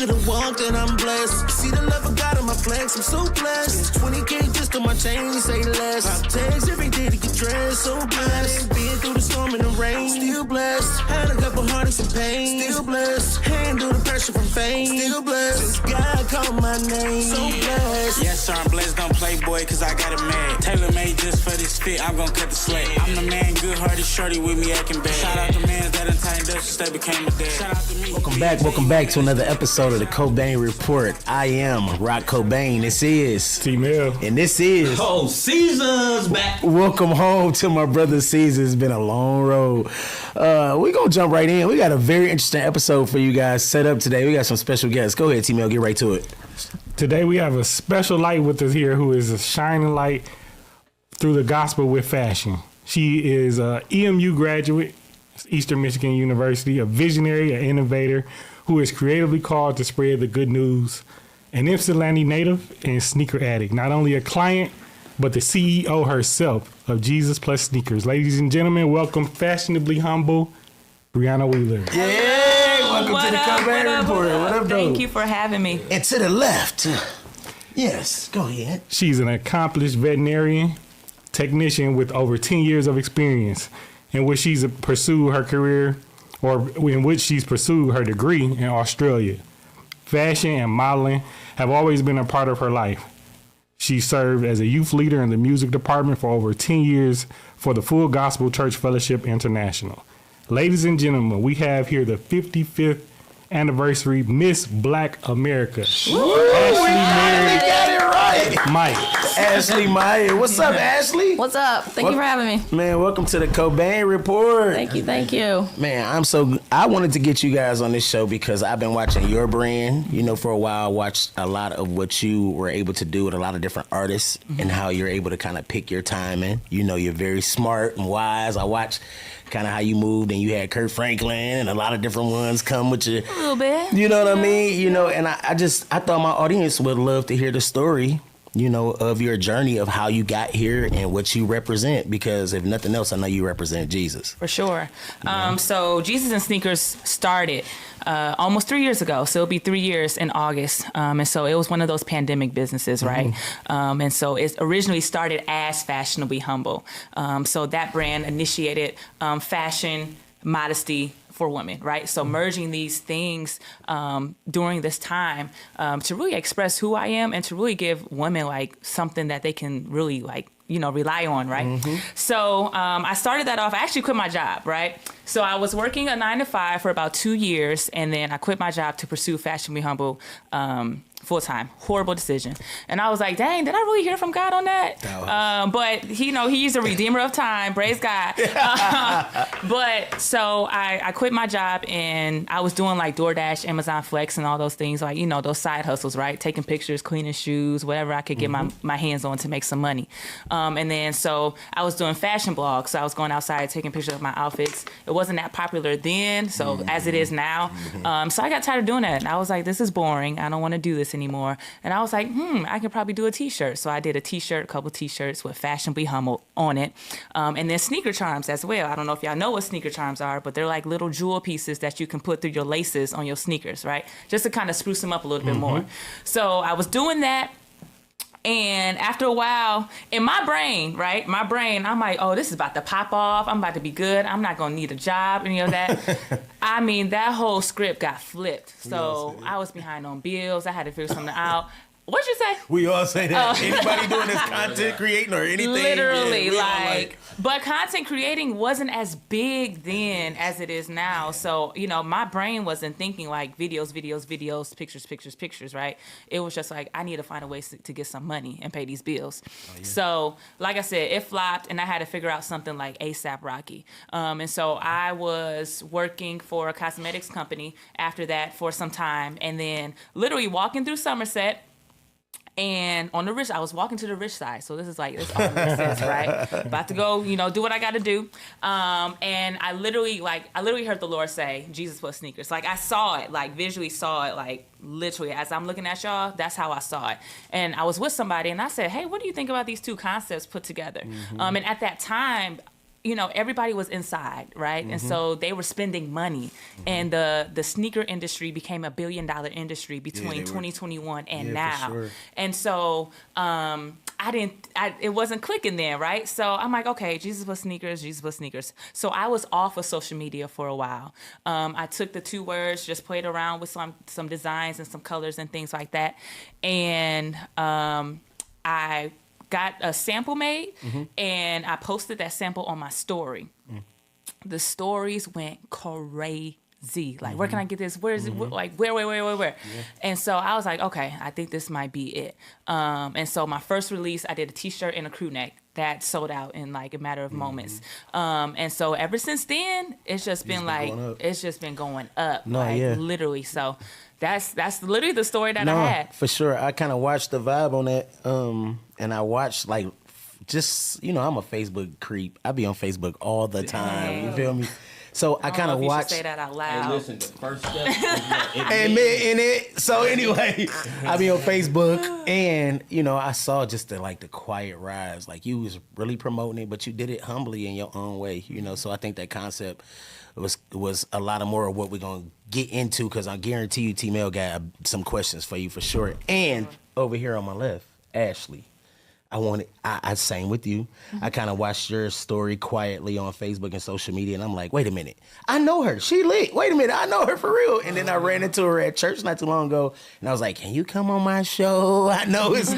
could've walked and I'm blessed. See the love of God on my flex, I'm so blessed. 20K just on my chain, say less. Takes every day to get dressed, so blessed. Been through the storm and the rain, still blessed. Had a couple heartaches and pain, still blessed. Handle the pressure from fame, still blessed. Since God called my name, so blessed. Yes, sir, I'm blessed, don't play boy, cause I got it mad. Tailor made just for this fit, I'm gon' cut the slack. I'm the man, good hearted shorty with me acting bad. Shout out to man that done tightened up since they became a dad. Shout out to me. Welcome back to another episode of the Cobain Report. I am Rock Cobain. This is T-Mill. And this is Caesar's back. Welcome home to my brother Caesar. It's been a long road. We're gonna jump right in. We got a very interesting episode for you guys set up today. We got some special guests. Go ahead, T-Mill, get right to it. Today we have a special light with us here who is a shining light through the gospel with fashion. She is a EMU graduate, Eastern Michigan University, a visionary, an innovator who is creatively called to spread the good news, an Ypsilanti native and sneaker addict. Not only a client, but the CEO herself of Jesus Plus Sneakers. Ladies and gentlemen, welcome fashionably humble Breanna Wheeler. Yeah, welcome to the Cobain Report. What up, though? Thank you for having me. And to the left, yes, go ahead. She's an accomplished veterinarian technician with over 10 years of experience in which she's pursued her career or in which she's pursued her degree in Australia. Fashion and modeling have always been a part of her life. She served as a youth leader in the music department for over 10 years for the Full Gospel Church Fellowship International. Ladies and gentlemen, we have here the 55th anniversary Miss Black America. Myatt. Ashley Myatt. What's up, Ashley? What's up? Thank you for having me. Man, welcome to the Cobain Report. Thank you. Man, I wanted to get you guys on this show because I've been watching your brand, for a while. I watched a lot of what you were able to do with a lot of different artists and how you're able to kind of pick your timing. You're very smart and wise. I watched kind of how you moved and you had Kurt Franklin and a lot of different ones come with you. A little bit. You know what I mean? And I thought my audience would love to hear the story, of your journey of how you got here and what you represent, because if nothing else, I know you represent Jesus. For sure. So Jesus and Sneakers started almost 3 years ago. So it'll be 3 years in August. And so it was one of those pandemic businesses, right? And so it originally started as Fashionably Humble. So that brand initiated fashion, modesty, for women, right? So merging these things during this time to really express who I am and to really give women something that they can really rely on, right? So I started that off. I actually quit my job, right? So I was working a 9-to-5 for about 2 years, and then I quit my job to pursue Fashionably Humble full-time. Horrible decision. And I was like, dang, did I really hear from God on that? But he's a redeemer of time. Praise God. But so I quit my job, and I was doing DoorDash, Amazon Flex, and all those things, those side hustles, right? Taking pictures, cleaning shoes, whatever I could get my hands on to make some money. And then so I was doing fashion blogs. So I was going outside taking pictures of my outfits. It wasn't that popular then, so as it is now. So I got tired of doing that. And I was like, this is boring. I don't want to do this anymore. And I was like, I could probably do a t-shirt. So I did a couple t-shirts with Fashionably Humble on it. And then sneaker charms as well. I don't know if y'all know what sneaker charms are, but they're like little jewel pieces that you can put through your laces on your sneakers, right? Just to kind of spruce them up a little bit more. So I was doing that. And after a while, in my brain, I'm like, oh, this is about to pop off. I'm about to be good. I'm not going to need a job, any of that. I mean, that whole script got flipped. So I was behind on bills. I had to figure something out. What'd you say? We all say that. Anybody doing this content creating or anything? Literally, but content creating wasn't as big then as it is now. So, my brain wasn't thinking videos, pictures, right? It was just I need to find a way to get some money and pay these bills. So, like I said, it flopped, and I had to figure out something like ASAP Rocky. And so I was working for a cosmetics company after that for some time, and then literally walking through Somerset. And on the rich, I was walking to the rich side. So this all makes sense, right? About to go, do what I got to do. And I literally heard the Lord say, Jesus Plus Sneakers. I saw it, visually saw it, literally as I'm looking at y'all, that's how I saw it. And I was with somebody and I said, hey, what do you think about these two concepts put together? And at that time, everybody was inside, right? And so they were spending money, and the sneaker industry became $1 billion industry between 2021 and now. Sure. And so it wasn't clicking then, right? So I'm like, okay, Jesus was sneakers. So I was off of social media for a while. I took the 2 words, just played around with some designs and some colors and things like that. And I got a sample made, and I posted that sample on my story. The stories went crazy. Like, where can I get this? Where is it? Like, where? Yeah. And so I was like, okay, I think this might be it. And so my first release, I did a t-shirt and a crew neck that sold out in like a matter of moments. And so ever since then, it's just been going up. Literally. So that's literally the story that I had. For sure. I kind of watched the vibe on that. And I watched like, just, I'm a Facebook creep. I be on Facebook all the time. You feel me? So I kind of watched. Say that out loud. Hey, listen, the first step. Admit in it. So anyway, I be on Facebook, and I saw just the quiet rise. Like, you was really promoting it, but you did it humbly in your own way. So I think that concept was a lot of more of what we're gonna get into, because I guarantee you, T-Mail got some questions for you for sure. And over here on my left, Ashley. I sang with you. I kind of watched your story quietly on Facebook and social media, and I'm like, wait a minute, I know her. She lit. Wait a minute, I know her for real. And then I ran into her at church not too long ago, and I was like, can you come on my show? I know it's,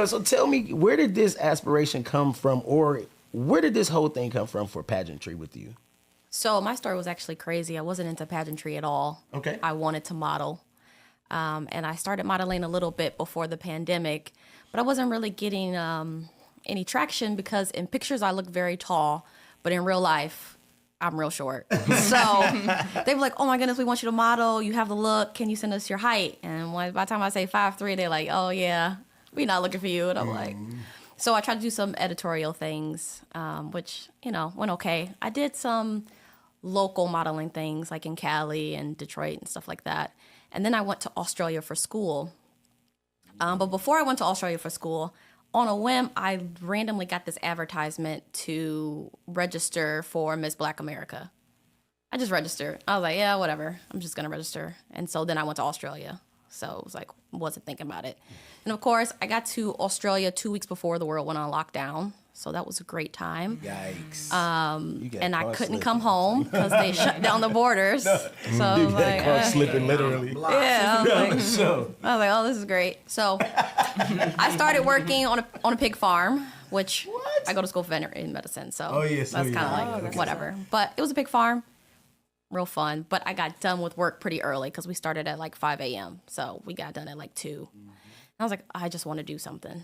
so tell me, where did this aspiration come from, or where did this whole thing come from for pageantry with you? So my story was actually crazy. I wasn't into pageantry at all. Okay. I wanted to model. And I started modeling a little bit before the pandemic, but I wasn't really getting any traction because in pictures I look very tall, but in real life, I'm real short. So they were like, oh my goodness, we want you to model. You have the look. Can you send us your height? And by the time I say 5'3", they're like, oh yeah, we're not looking for you. And I'm like, so I tried to do some editorial things, which, went okay. I did some local modeling things like in Cali and Detroit and stuff like that. And then I went to Australia for school. But before I went to Australia for school, on a whim, I randomly got this advertisement to register for Miss Black America. I just registered. I was like, yeah, whatever. I'm just going to register. And so then I went to Australia. So it was like, wasn't thinking about it. And of course, I got to Australia 2 weeks before the world went on lockdown. So that was a great time. Yikes. And I couldn't come home because they shut down the borders. So I was like, caught slipping literally. Yeah. I was like, oh, this is great. So I started working on a pig farm, which I go to school for veterinary medicine. So that's kind of like whatever. But it was a pig farm. Real fun. But I got done with work pretty early because we started at like 5 a.m. So we got done at like 2. I was like, I just want to do something.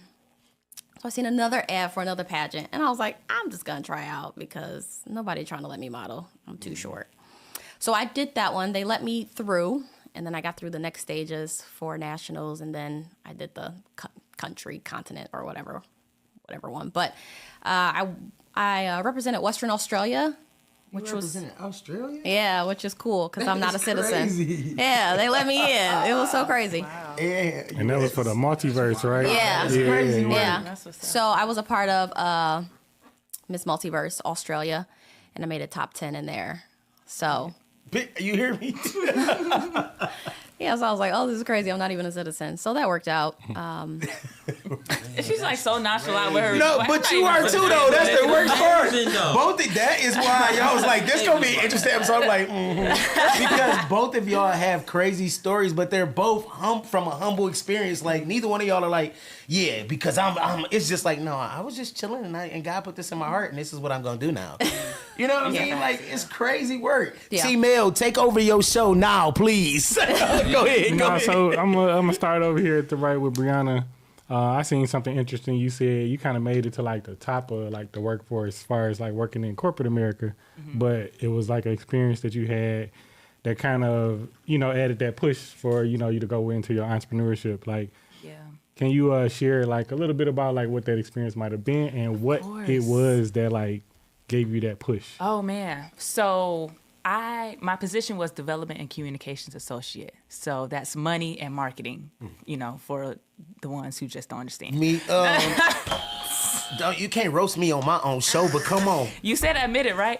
So I seen another ad for another pageant, and I was like, I'm just going to try out because nobody trying to let me model. I'm too short. So I did that one. They let me through, and then I got through the next stages for nationals, and then I did the continent, or whatever one. But I represented Western Australia. Which was Australia? Yeah, which is cool because I'm not a citizen. Crazy. Yeah, they let me in. It was so crazy. Wow. Yeah, And that was for the multiverse, right? Yeah. That's crazy. Yeah. That's what's up. So I was a part of Miss Multiverse Australia, and I made a top 10 in there. So You hear me? yeah, so I was like, oh, this is crazy. I'm not even a citizen. So that worked out. She's like so nonchalant with her. No, but you are too though. That's the worst part. though. Both of that is why y'all was like, this gonna be an interesting episode. I'm like, because both of y'all have crazy stories, but they're both from a humble experience. Like neither one of y'all are like, yeah, because I'm. It's just like, no, I was just chilling and God put this in my heart, and this is what I'm gonna do now. You know what I'm saying? Like it's crazy work. Yeah. T-Mail, take over your show now, please. Go ahead. Go ahead. So I'm gonna start over here at the right with Breanna. I seen something interesting. You said you kind of made it to like the top of like the workforce as far as like working in corporate America, but it was like an experience that you had that kind of added that push for you to go into your entrepreneurship. Like, Yeah. can you share like a little bit about like what that experience might have been and what it was that like gave you that push? Oh man. So my position was development and communications associate. So that's money and marketing, for the ones who just don't understand. Me, You can't roast me on my own show, but come on. You said admit it, right?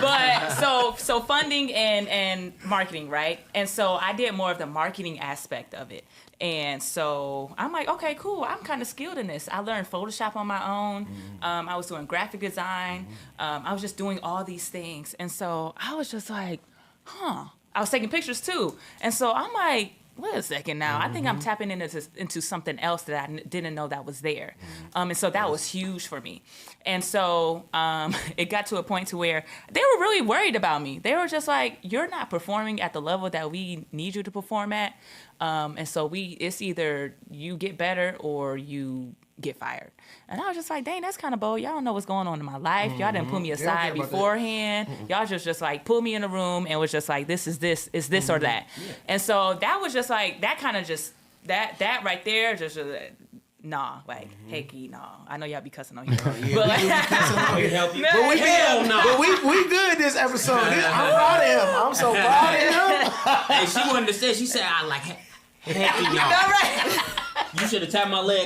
But so funding and marketing, right? And so I did more of the marketing aspect of it. And so I'm like, okay, cool. I'm kind of skilled in this. I learned Photoshop on my own. I was doing graphic design. I was just doing all these things. And so I was just like, I was taking pictures too. And so I'm like, wait a second now. I think I'm tapping into something else that I didn't know that was there. And so that was huge for me. And so it got to a point to where they were really worried about me. They were just like, you're not performing at the level that we need you to perform at. And so it's either you get better or you get fired. And I was just like, dang, that's kind of bold. Y'all don't know what's going on in my life. Y'all didn't put me aside beforehand. Y'all just like pulled me in a room and was just like, this is this or that. Yeah. And so that was just like, that kind of just, that right there, just nah, like, hecky, nah. I know y'all be cussing on here. But like, help you. But we good this episode. I'm proud of him. I'm so proud of him. Hey, she wanted to say, she said, I like hecky, y'all. All right. You should have tapped my leg.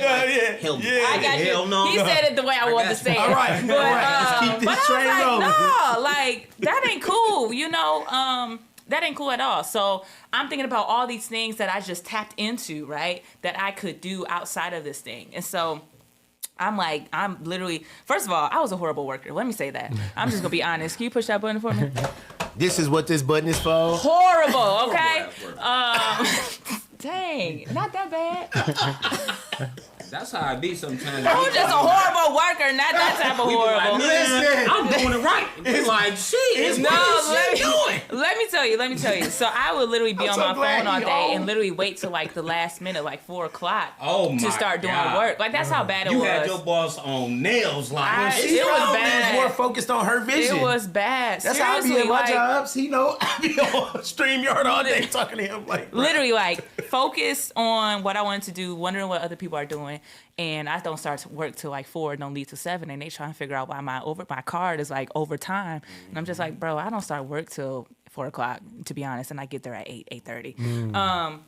Hell no. I got you. Hell no. He said it the way I wanted to say it. All right. But, Let's keep this train rolling. No, like, that ain't cool, you know? That ain't cool at all. So I'm thinking about all these things that I just tapped into, right? That I could do outside of this thing. And so I'm literally, first of all, I was a horrible worker. Let me say that. I'm just going to be honest. Can you push that button for me? This is what this button is for. Horrible, okay? Dang, not that bad. That's how I be sometimes. I'm just a horrible worker, not that type of horrible. Listen, I'm doing it right. It's like, shit. Let me tell you. So I would literally be on my phone all day and literally wait till like the last minute, like 4:00, to start doing work. Like that's how bad it was. You had your boss on nails, like it was bad. More focused on her vision. It was bad. That's seriously, how I be at my like, jobs. I be on StreamYard all day talking to him, like literally, like focus on what I wanted to do, wondering what other people are doing. And I don't start to work till like 4, don't leave till 7, and they trying to figure out why my card is like overtime. And I'm just like, bro, I don't start work till 4:00, to be honest, and I get there at 8:30.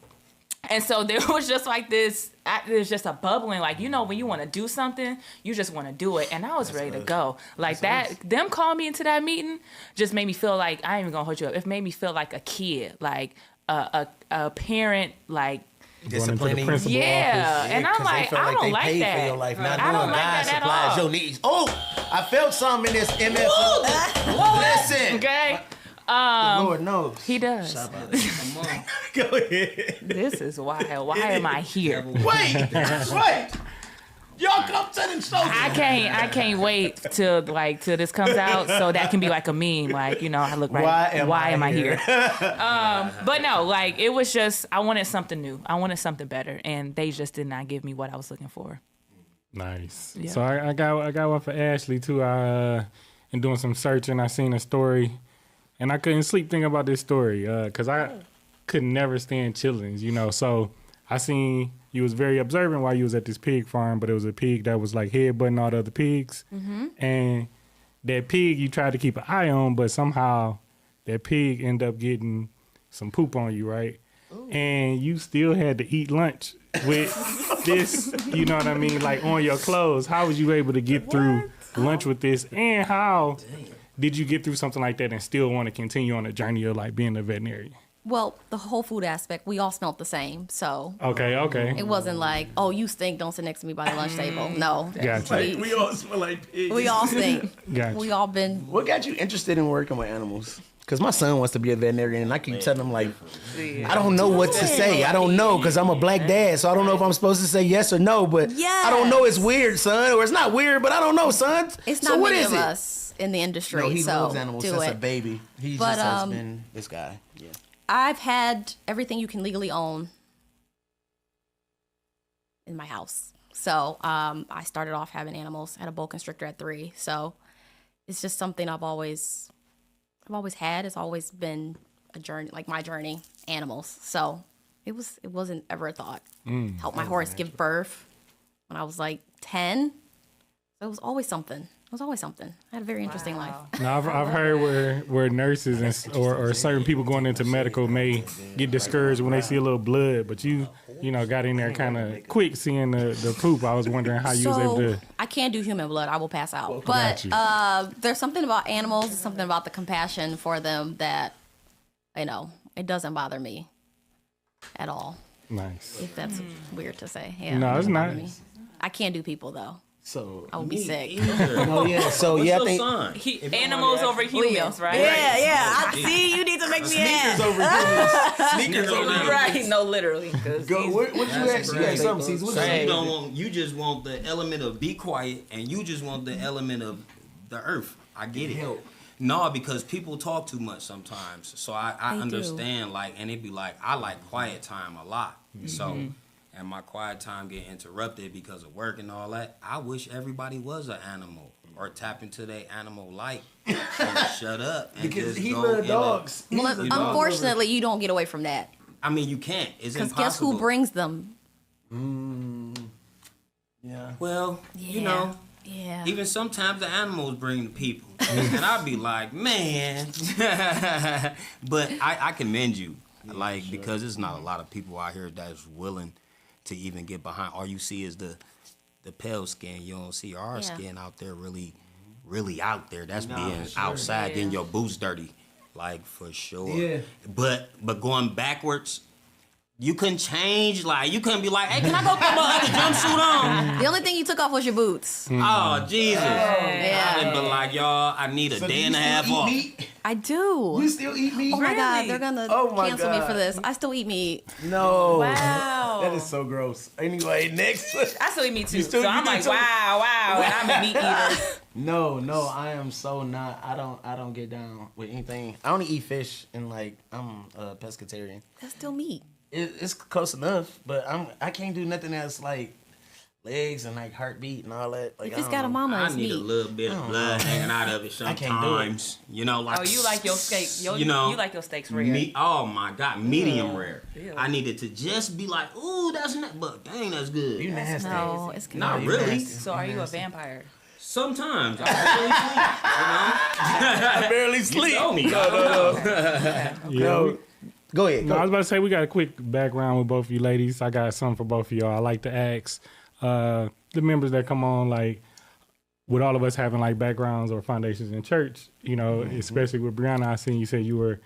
And so there was just like this, there's just a bubbling, like, you know, when you want to do something, you just want to do it. And I was ready to go. Like them calling me into that meeting just made me feel like, I ain't even gonna hold you up. It made me feel like a kid, like a parent, like, disciplining. Yeah, and I'm like, I don't like that. For your life, not I don't knowing like God that at supplies all. your needs. Oh, I felt something in this MF. Listen, Okay. the Lord knows. He does. Go ahead. This is why. Why am I here? Wait. Y'all come to the show. I can't wait till this comes out so that can be like a meme. Like, you know, I look right. Why am I here? But no, like it was just I wanted something new. I wanted something better, and they just did not give me what I was looking for. Nice. Yeah. So I got one for Ashley too. In doing some searching, I seen a story, and I couldn't sleep thinking about this story because I could never stand chillings, you know. So I seen you was very observant while you was at this pig farm, but it was a pig that was like headbutting all the other pigs, and that pig you tried to keep an eye on, but somehow that pig ended up getting some poop on you, right? Ooh. And you still had to eat lunch with this, you know what I mean, like on your clothes. How was you able to get through lunch with this, and how did you get through something like that and still want to continue on a journey of like being a veterinarian? Well, the whole food aspect, we all smelled the same, so Okay. it wasn't like, oh, you stink, don't sit next to me by the lunch table. No. Gotcha. We all smell like pigs. We all stink. Gotcha. We all been. What got you interested in working with animals? Because my son wants to be a veterinarian, and I keep telling him, like, I don't know what to say. I don't know, because I'm a black dad, so I don't know if I'm supposed to say yes or no, but I don't know it's weird, son, or it's not weird, but I don't know, son. It's so not what many is of it? us in the industry, No, he so loves animals do since it. a baby. He But, just has been this guy. Yeah. I've had everything you can legally own in my house. So I started off having animals. I had a boa constrictor at 3. So it's just something I've always had. It's always been a journey, like my journey, animals. So it wasn't ever a thought. Helped my horse give birth when I was like 10. So it was always something. I had a very interesting life. Now I've heard where nurses or certain people going into medical may get discouraged when they see a little blood, but you got in there kind of quick seeing the poop. I was wondering how you was able to. I can't do human blood. I will pass out. Got you. But there's something about animals, something about the compassion for them that, it doesn't bother me at all. Nice. If that's weird to say. Yeah, No, it it's doesn't not. bother me. I can't do people though. So I would be sick. oh yeah, so What's yeah, I your think son? Animals over humans, right? Yeah. I see. You need to make me sneakers ask. over humans. Sneakers over humans. Right, no, literally. Go, what you ask? You ask something, C's. What you So say? you don't want. You just want the element of be quiet, and you just want the element of the earth. I get it. Help. No, because people talk too much sometimes. So I They do. understand. Like, and it be like I like quiet time a lot. So. And my quiet time get interrupted because of work and all that. I wish everybody was an animal or tap into their animal life and shut up and Because just he go love in dogs. a- Well, You know, unfortunately, you don't get away from that. I mean, you can't. It's Because impossible. guess who brings them? Yeah. Well, you know, Yeah. even sometimes the animals bring the people, and I'd be like, man. But I commend you, like because there's not a lot of people out here that's willing to even get behind. All you see is the pale skin. You don't see our skin out there really out there. That's being outside. Then your boots dirty, like for sure. Yeah. But going backwards, you couldn't change. Like you couldn't be like, hey, can I go put my other jumpsuit on? The only thing you took off was your boots. Oh Jesus! Yeah. I'd be like, y'all, I need a So do day you and a still half eat off. meat? I do. You still eat meat? Oh my God, Really? they're gonna Oh my cancel me God. for this. I still eat meat. No. Wow. That is so gross. Anyway, next. I still eat meat too. still So eat I'm meat like, too? wow, and I'm a meat eater. No, I am so not. I don't get down with anything. I only eat fish and like I'm a pescatarian. That's still meat. It's close enough, but I can't do nothing that's like legs and like heartbeat and all that. Like If it's I got a don't know. mama, I it's need a meat. little bit of blood hanging out of it can't do it. sometimes. You know, like Oh, you like your steak? You know, you like your steaks rare. meat. Oh my God, medium rare. Ew. I needed to just be like, ooh, that's not, but dang, that's good. You nasty. No, it's good. Not you really. nasty. So are you a vampire? Sometimes I I barely sleep. really sleep. You know? Yeah. Go ahead. No, I was about to say we got a quick background with both of you ladies. I got something for both of y'all. I like to ask the members that come on, like, with all of us having like backgrounds or foundations in church, especially with Breanna, I seen you say you were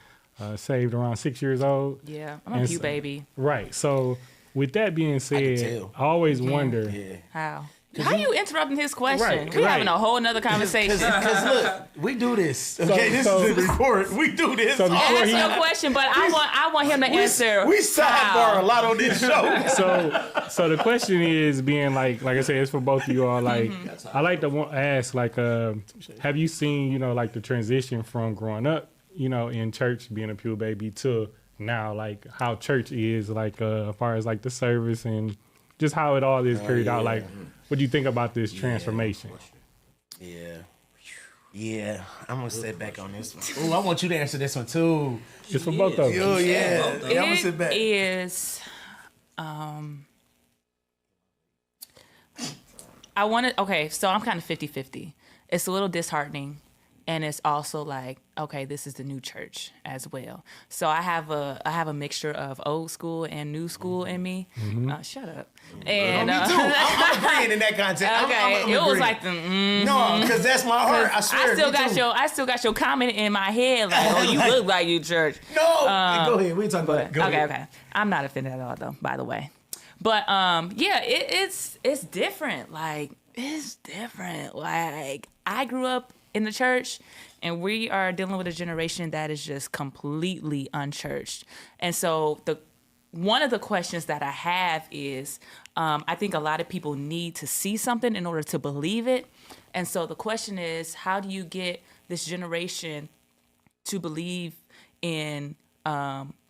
saved around 6 years old. Yeah, I'm And a pew so- baby. Right. So with that being said, tell. I always wonder. Yeah. How? How you interrupting his question? Right, We right. having a whole nother conversation. Because look, we do this. Okay, this so- is the report. We do this. So before Ask he- your question, but I want him to answer. We sidebar how. a lot on this show. So the question is being like I said, it's for both of you all. Like, I like to ask, like, have you seen, like the transition from growing up, in church, being a pew baby, to now, like how church is, like, as far as like the service and just how it all is carried out. Like, what do you think about this transformation? Yeah. I'm gonna sit back on this one. Ooh, I want you to answer this one too. It's for both of you. Oh yeah. I'm gonna It sit back. is. I want to. Okay, so I'm kind of 50-50. It's a little disheartening, and it's also like, okay, this is the new church as well. So I have a mixture of old school and new school in me. Shut up. And Me too. I'm agreeing in that context. okay, I'm it was agreeing. like the. No, because that's my heart. I swear. I still got your comment in my head like, oh, you look like you church. No. Go ahead. We talk about it. Go ahead. Okay. I'm not offended at all, though. By the way, but yeah, it's different. Like it's different. Like I grew up in the church, and we are dealing with a generation that is just completely unchurched. And so one of the questions that I have is, I think a lot of people need to see something in order to believe it. And so the question is, how do you get this generation to believe in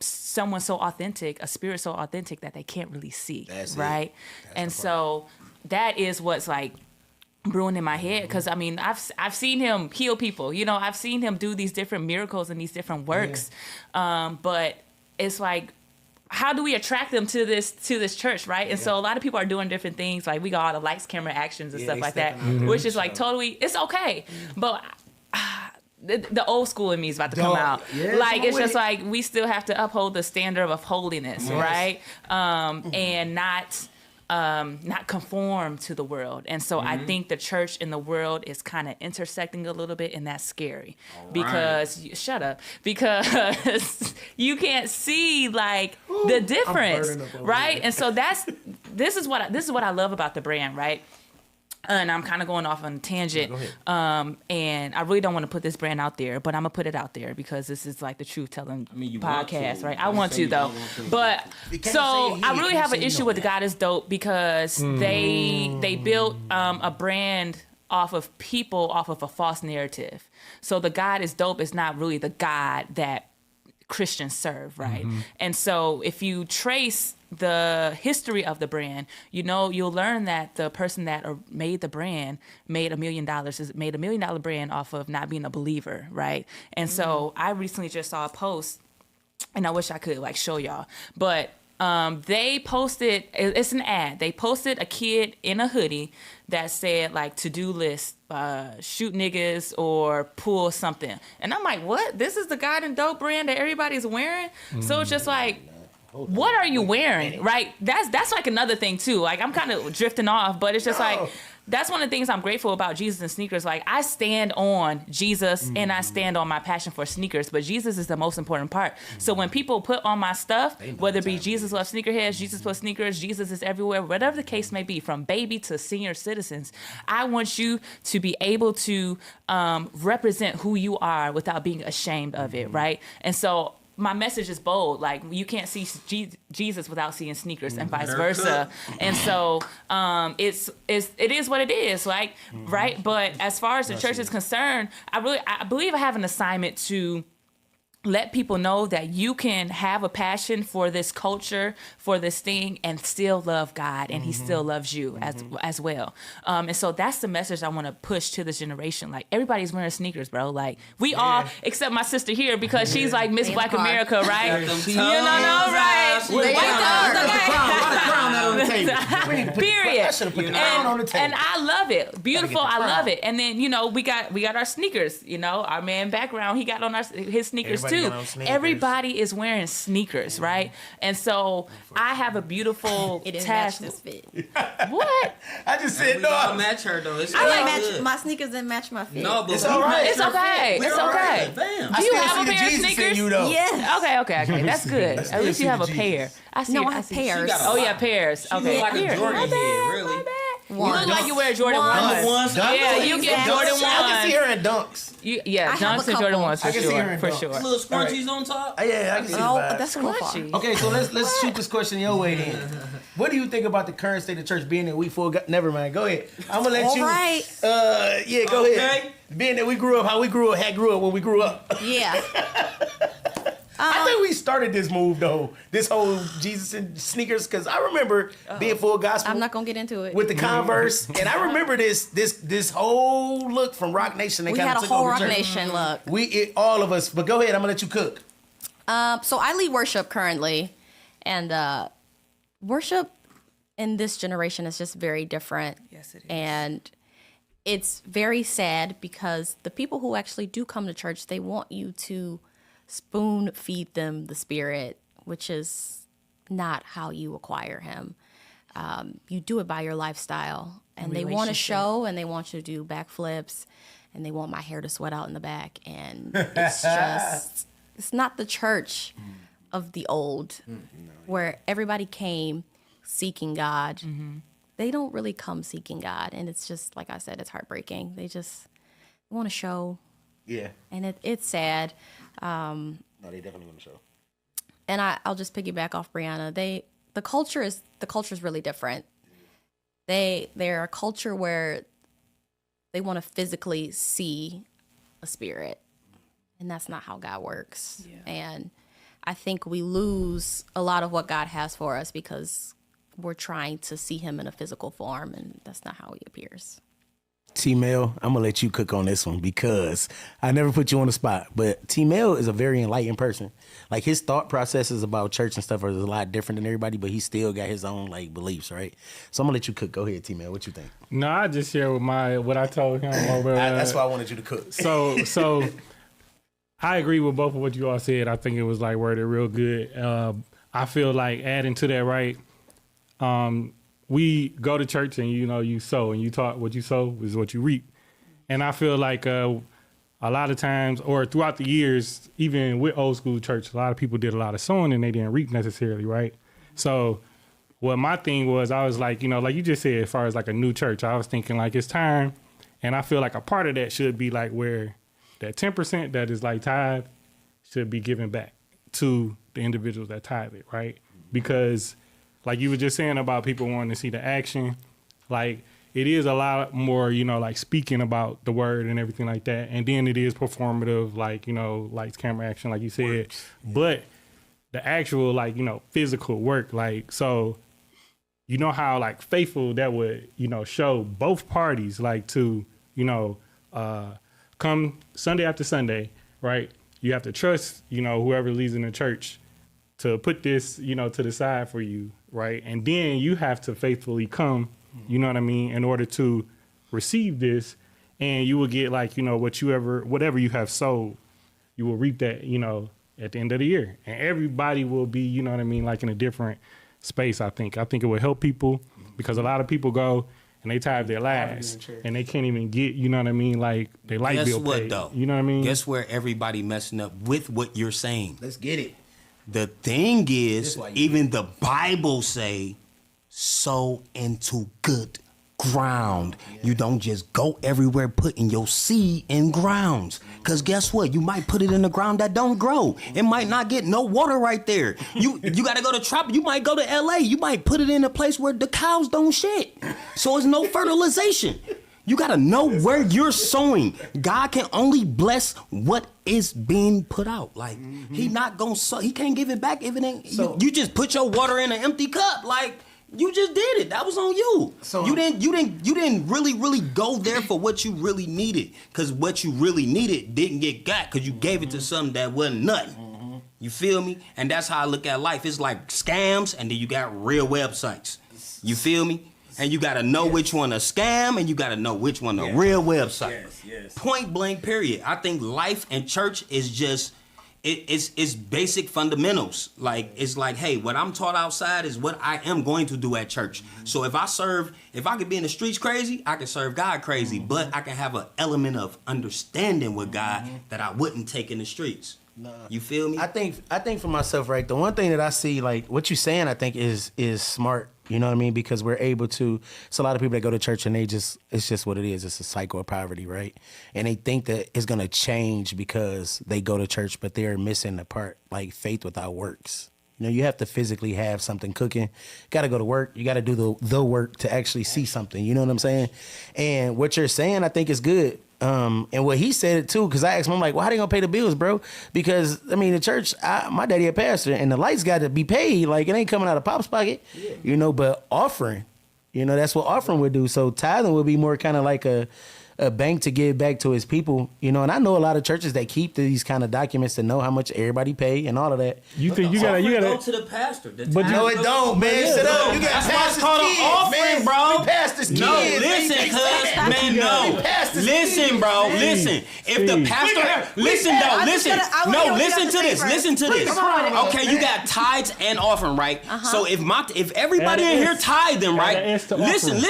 someone so authentic, a spirit so authentic that they can't really see, right? And so that is what's like brewing in my head, because I mean I've seen him heal people, I've seen him do these different miracles and these different works, but it's like, how do we attract them to this church, right? And so a lot of people are doing different things, like we got all the lights, camera, actions and stuff like that, which is like totally, it's okay, but the old school in me is about to come out. Yeah, like, come it's with just it. like we still have to uphold the standard of holiness, right? And not conform to the world. And so I think the church and the world is kind of intersecting a little bit, and that's scary. Because shut up. Because you can't see like the difference, right? And so this is what I love about the brand, right? And I'm kind of going off on a tangent. And I really don't want to put this brand out there, but I'm gonna put it out there because this is like the truth telling podcast, right? I want to though. But so I really have an issue with the God is Dope because they built a brand off of people, off of a false narrative. So the God is Dope is not really the God that Christians serve, right? And so if you trace the history of the brand, you'll learn that the person that made the brand made $1 million, made $1 million brand off of not being a believer, right? And so I recently just saw a post, and I wish I could like show y'all, but they posted, it's an ad. They posted a kid in a hoodie that said like to-do list, shoot niggas or pull something. And I'm like, what? This is the God and Dope brand that everybody's wearing? So it's just like, what are you wearing, right? That's like another thing too. Like I'm kind of drifting off, but it's just like, that's one of the things I'm grateful about Jesus and sneakers. Like I stand on Jesus and I stand on my passion for sneakers, but Jesus is the most important part. So when people put on my stuff, whether it be Jesus loves sneakerheads, Jesus plus sneakers, Jesus is everywhere, whatever the case may be, from baby to senior citizens, I want you to be able to represent who you are without being ashamed of it, right? And so my message is bold. Like you can't see Jesus without seeing sneakers, and vice versa. And so it is what it is, like right. But as far as the church is concerned, I believe I have an assignment to let people know that you can have a passion for this culture, for this thing, and still love God, and He still loves you as well. And so that's the message I want to push to this generation. Like everybody's wearing sneakers, bro. Like we all, except my sister here because she's like Miss Black America, right? You know, right? Period. And I love it. Beautiful. I love it. And then we got our sneakers. Our man background. He got on his sneakers too. Everybody is wearing sneakers, right? And so I have a beautiful task. This fit. What? I just said no. I match her though. It's Match my sneakers didn't match my fit. No, but It's all right. It's okay. It's okay. Damn. Do you have a pair of sneakers? Yes. Okay. That's good. At least you have a pair. I see. No, I I have see. pairs. Oh yeah, pairs. Okay. Like a Here. Jordan My head, bad. really. My bad. You One. look like you wear Jordan One. ones. Yeah, you get Jordan I can see ones. her in dunks. Yeah, I have Dunks a and Jordan couple. ones I for can see her sure. in For dunks. sure. Little scrunchies on top. Yeah, I can see Oh, that. that's cool. Squishy. Okay, so let's shoot this question your way then. What do you think about the current state of church being that we full? Never mind. Go ahead. I'm gonna let All you. right. Yeah, go ahead. Being that we grew up how we grew up when we grew up. Yeah. I think we started this move though. This whole Jesus and sneakers, because I remember being full gospel. I'm not gonna get into it. with the Converse, and I remember this whole look from Rock Nation. They We kind had of a took whole over Rock church. Nation look. All of us. But go ahead. I'm gonna let you cook. So I lead worship currently, and worship in this generation is just very different. Yes, it is. And it's very sad because the people who actually do come to church, they want you to spoon feed them the Spirit, which is not how you acquire Him. You do it by your lifestyle, and they want to show, and they want you to do backflips, and they want my hair to sweat out in the back, and it's not the church of the old, where everybody came seeking God. They don't really come seeking God, and it's just, like I said, it's heartbreaking. They just want to show, Yeah. and it's sad. No, they definitely want to show. And I'll just piggyback off Breanna. The culture is really different. They're a culture where they want to physically see a spirit, and that's not how God works. Yeah. And I think we lose a lot of what God has for us because we're trying to see Him in a physical form, and that's not how He appears. T-Mail, I'm gonna let you cook on this one because I never put you on the spot. But T-Mail is a very enlightened person. Like his thought processes about church and stuff are a lot different than everybody, but he still got his own like beliefs, right? So I'm gonna let you cook. Go ahead, T-Mail. What you think? No, I just share with what I told him over. That's why I wanted you to cook. So I agree with both of what you all said. I think it was like worded real good. I feel like adding to that, right? We go to church and you sow and you talk. What you sow is what you reap. And I feel like a lot of times, or throughout the years, even with old school church, a lot of people did a lot of sowing and they didn't reap necessarily, right? So what my thing was, I was like, like you just said, as far as like a new church, I was thinking like it's time. And I feel like a part of that should be like where that 10% that is like tithe should be given back to the individuals that tithe it, right? Because like you were just saying about people wanting to see the action, like it is a lot more, like speaking about the word and everything like that. And then it is performative, like, lights, camera, action, like you said. Works. Yeah. But the actual, like, physical work, like, so, how like faithful that would, show both parties, like to, come Sunday after Sunday, right? You have to trust, whoever leads in the church to put this, to the side for you, right? And then you have to faithfully come, you know what I mean, in order to receive this, and you will get like, whatever you have sowed, you will reap that, at the end of the year. And everybody will be, you know what I mean, like in a different space, I think. I think it will help people because a lot of people go and they tithe their last and they can't even get, you know what I mean, like they light bill paid. Though? You know what I mean? Guess where everybody messing up with what you're saying? Let's get it. The thing is, even the Bible say, sow into good ground. Yeah. You don't just go everywhere putting your seed in grounds. Because guess what? You might put it in the ground that don't grow. It might not get no water right there. You got to go to tropical. You might go to LA. You might put it in a place where the cows don't shit. So it's no fertilization. You got to know where you're sowing. God can only bless what is being put out. Like, he not going to sow. He can't give it back if it ain't. So, you just put your water in an empty cup. Like, you just did it. That was on you. So you didn't really go there for what you really needed. Because what you really needed didn't get got because you gave it to something that wasn't nothing. You feel me? And that's how I look at life. It's like scams and then you got real websites. You feel me? And you got to know which one a scam and you got to know which one a real website. Yes. Point blank, period. I think life and church is just, it's basic fundamentals. Like, it's like, hey, what I'm taught outside is what I am going to do at church. So if I could be in the streets crazy, I can serve God crazy, but I can have an element of understanding with God that I wouldn't take in the streets. Nah. You feel me? I think for myself, right, the one thing that I see, like what you're saying, I think is smart. You know what I mean? Because we're able to. It's a lot of people that go to church and it's just what it is. It's a cycle of poverty, right? And they think that it's gonna change because they go to church, but they're missing the part, like faith without works. You have to physically have something cooking. Got to go to work. You got to do the work to actually see something. You know what I'm saying? And what you're saying, I think is good. And what he said it too, because I asked him, I'm like, well, how they gonna pay the bills, bro? Because I mean, the church, my daddy a pastor, and the lights got to be paid. Like it ain't coming out of Pop's pocket, But offering, that's what offering would do. So tithing would be more kind of like a bank to give back to his people, And I know a lot of churches that keep these kind of documents to know how much everybody pay and all of that. You think you gotta go to the pastor? But no, it don't, man. Shut up. You got pastors' kids, offering, bro. Pastors' kids. No, listen, cuz, man, no. Listen, bro. Listen. If the pastor, listen, listen to this. Okay, you got tithes and offering, right? So if everybody in here tithing, right? Listen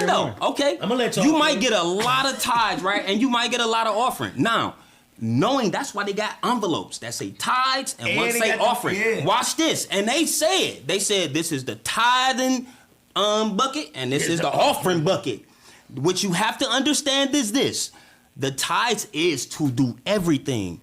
though. Okay, I'm gonna let you might get a lot of tithes, right? And you might get a lot of offering. Now, knowing that's why they got envelopes that say tithes and one say offering. Watch this. And they said this is the tithing bucket and this is the offering bucket. What you have to understand is this. The tithes is to do everything.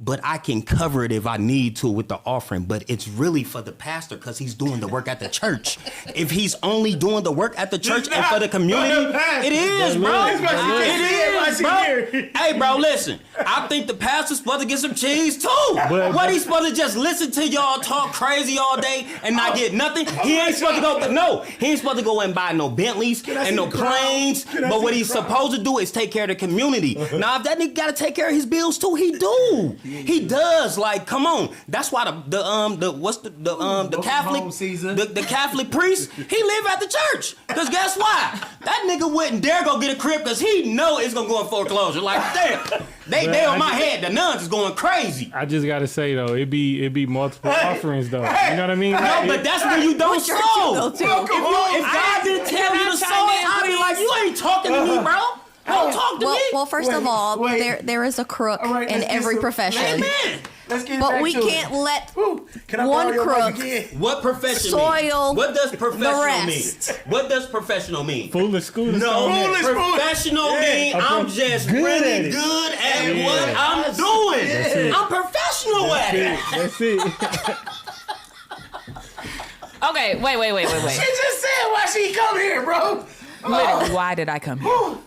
but I can cover it if I need to with the offering. But it's really for the pastor because he's doing the work at the church. If he's only doing the work at the church and for the community, it is, bro. It is, bro. Hey, bro, listen. I think the pastor's supposed to get some cheese too. What he's supposed to just listen to y'all talk crazy all day and not get nothing? He ain't supposed to go. He ain't supposed to go and buy no Bentleys and no planes. But what he's supposed to do is take care of the community. Now, if that nigga gotta take care of his bills too, he do. He does. Like, come on. That's why the Catholic priest, he live at the church. Cause guess what? That nigga wouldn't dare go get a crib cause he know it's gonna go in foreclosure. Like, damn, they on my head. The nuns is going crazy. I just gotta say though, it be multiple offerings though. You know what I mean? No, but that's when you don't sow. If God didn't tell you to sow, I'd be like, you ain't talking to me, bro. Don't talk to me. Well, first of all, there is a crook in every profession. Amen. Let's get But back we to can't let Can I one borrow your mic crook again? What profession soil mean? What does professional rest. mean? What does professional mean? Foolish school. No, Foolish professional mean I'm just really good at what I'm doing. I'm professional at it. That's it. Okay, wait. She just said why she come here, bro. Literally, why did I come here?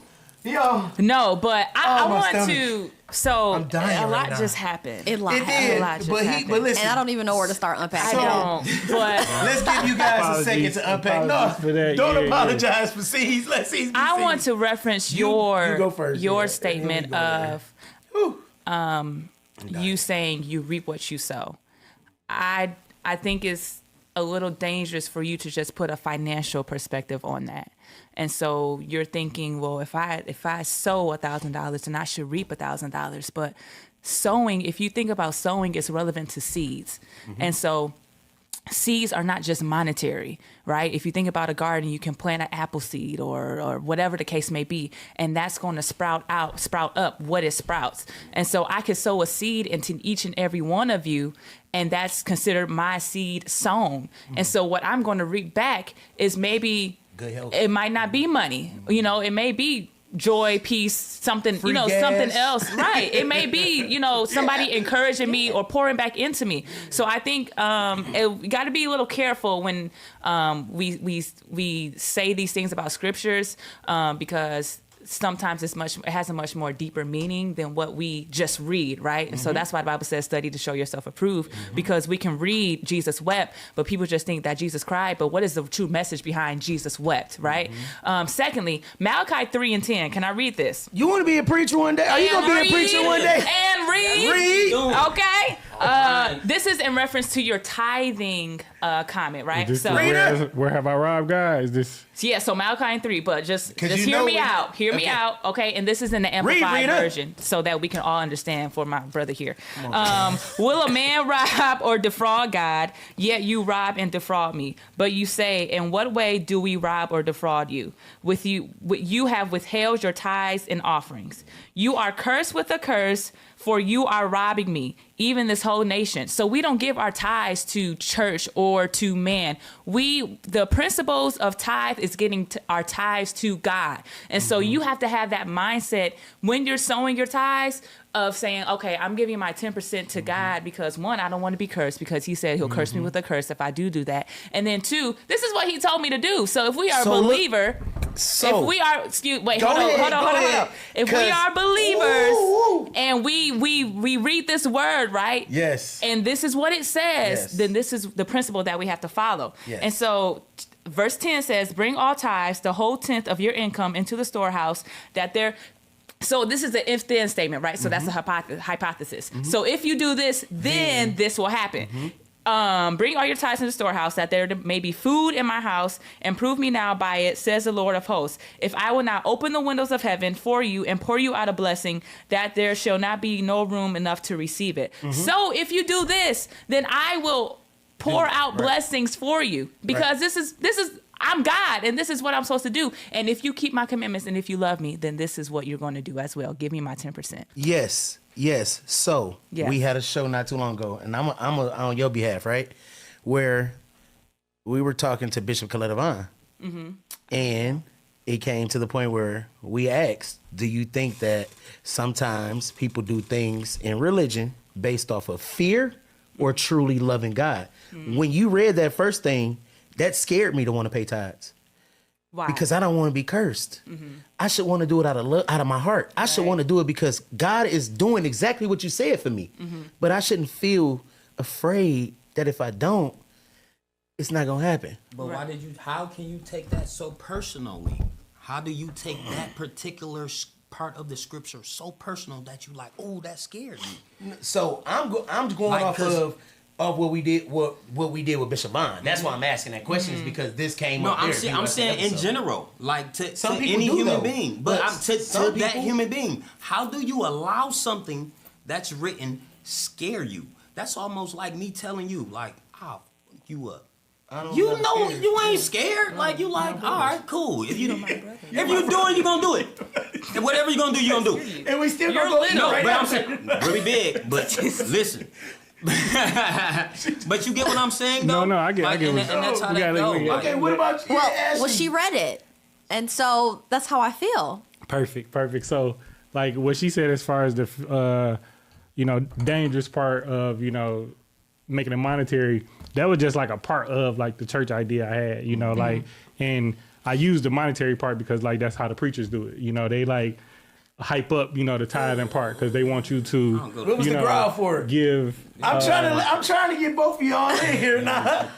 Yo. No, but I my want stomach. to. So I'm dying a lot right now. just happened. It It did, A lot just but happened. listen. And I don't even know where to start I unpacking. don't. But Let's give you guys a second to unpack. No, Apologies for that. don't Yeah, apologize for C's. Let C's be I C's. want to reference You go first, your yeah. statement Yeah, of you saying you reap what you sow. I think it's a little dangerous for you to just put a financial perspective on that. And so you're thinking, well, if I sow $1,000, then I should reap $1,000. But sowing, if you think about sowing, it's relevant to seeds. And so seeds are not just monetary, right? If you think about a garden, you can plant an apple seed or whatever the case may be, and that's going to sprout up what it sprouts. And so I could sow a seed into each and every one of you, and that's considered my seed sown. And so what I'm going to reap back is maybe Good health. it might not be money, it may be joy, peace, something, Free something gas. else. Right. It may be, somebody encouraging me or pouring back into me. So I think we got to be a little careful when we say these things about scriptures because sometimes it has a much more deeper meaning than what we just read, right? And so that's why the Bible says study to show yourself approved, because we can read Jesus wept, but people just think that Jesus cried. But what is the true message behind Jesus wept, right? Secondly, Malachi 3:10. Can I read this? You want to be a preacher one day? Are you going to be a preacher one day? And read. Read. Okay. This is in reference to your tithing comment, right? This is So where have I robbed God? Is this? yeah, so Malachi 3, but just you hear know me when- out. Hear me Okay. out, okay? And this is in the Amplified Rita. version, so that we can all understand for my brother here. Will a man rob or defraud God? Yet you rob and defraud me. But you say, in what way do we rob or defraud you? You have withheld your tithes and offerings. You are cursed with a curse, for you are robbing me, even this whole nation. So we don't give our tithes to church or to man. The principles of tithe is getting our tithes to God. And so you have to have that mindset when you're sowing your tithes of saying, okay, I'm giving my 10% to God because one, I don't want to be cursed because he said he'll curse me with a curse if I do that. And then two, this is what he told me to do. So if we are a believer, if we are, hold on. If we are believers and we read this word, right? Yes. And this is what it says, Yes. then this is the principle that we have to follow. Yes. And so verse 10 says, bring all tithes, the whole tenth of your income into the storehouse, so this is the if-then statement, right? So that's a hypothesis. So if you do this, then this will happen. Bring all your tithes in the storehouse, that there may be food in my house, and prove me now by it, says the Lord of hosts. If I will not open the windows of heaven for you and pour you out a blessing, that there shall not be no room enough to receive it. So if you do this, then I will pour out blessings for you, because this is I'm God, and this is what I'm supposed to do. And if you keep my commandments and if you love me, then this is what you're going to do as well. Give me my 10%. Yes. So we had a show not too long ago, and I'm on your behalf, right? Where we were talking to Bishop Coletta Vaughn, and it came to the point where we asked, do you think that sometimes people do things in religion based off of fear or truly loving God. When you read that first thing, that scared me to want to pay tithes. Why? Because I don't want to be cursed. I should want to do it out of my heart. I should want to do it because God is doing exactly what you said for me. But I shouldn't feel afraid that if I don't, it's not gonna happen. But why did you? How can you take that so personally? How do you take that particular part of the scripture so personal that you like? Oh, that scared me. So I'm going Like, off of what we did with Bishop Bond. That's why I'm asking that question is because this came No, up. I'm there. I'm saying in general, like to Some people any do, human though. being. But But to some that people- human being, how do you allow something that's written scare you? That's almost like me telling you, like, I'll fuck you up. You know you ain't scared. Like you like, all right, cool. If you do it, you gonna do it. And whatever you gonna do, you gonna do it. And we still gonna go in No, right but now. I'm saying really big. But listen. But you get what I'm saying, though. No, I get Like, what and you're that's how saying. that We go. gotta- Like, Okay, what about you? Well, she read it, and so that's how I feel. Perfect. So, like what she said, as far as the, dangerous part of, making it monetary, that was just like a part of like the church idea I had, like, and I used the monetary part because like that's how the preachers do it. They like hype up, the tithing part because they want you to, What was the growl for it? give. I'm trying to get both of y'all in here now.